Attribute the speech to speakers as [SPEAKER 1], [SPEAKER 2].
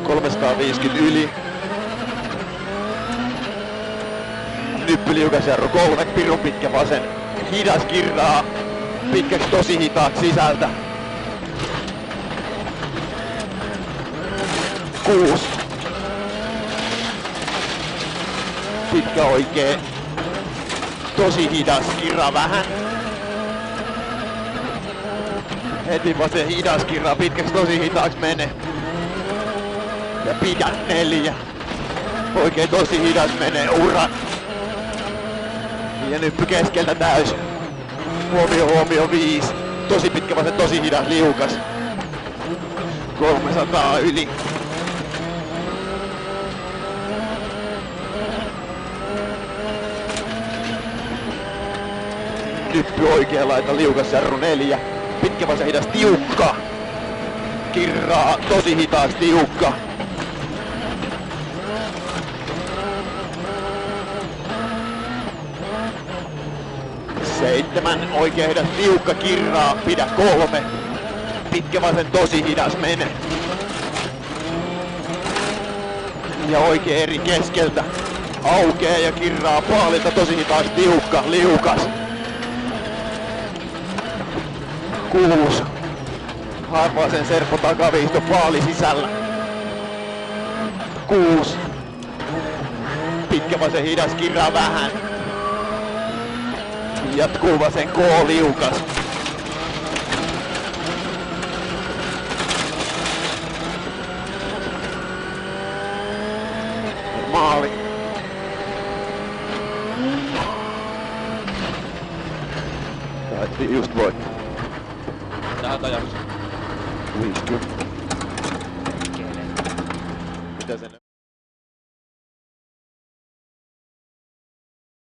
[SPEAKER 1] 350 yli. Nyppy liukas jarru 3, pirun pitkä vasen. Hidas kirraa. Pitkäksi tosi hitaaksi sisältä. 6. Pitkä oikee. Tosi hidas, kirraa vähän. Heti vasen hidas kirraa, pitkäksi tosi hitaaksi menee. Ja pidä 4. Oikein tosi hidas menee, uran. Ja nyppy keskeltä täysin. Huomio 5. Tosi pitkä vasen, tosi hidas, liukas. 300 yli. Nyppy oikea laita, liukas jarru 4. Pitkä vasen hidas, tiukka. Kirraa, tosi hitaas, tiukka. 7. Oikea hidas, tiukka, kirraa, pidä 3. Pitkä vasen, tosi hidas, mene. Ja oikea eri keskeltä. Aukee ja kirraa paalilta, tosi hitaas, tiukka, liukas. 6. Harvasen serppo takaviihto, paali sisällä. 6. Pitkä vasen hidas, kirraa vähän. Jatkuu vasen K, liukas. Maali. Taittiin just voittaa.
[SPEAKER 2] Tähän tajakso.
[SPEAKER 1] 50. Mitä sen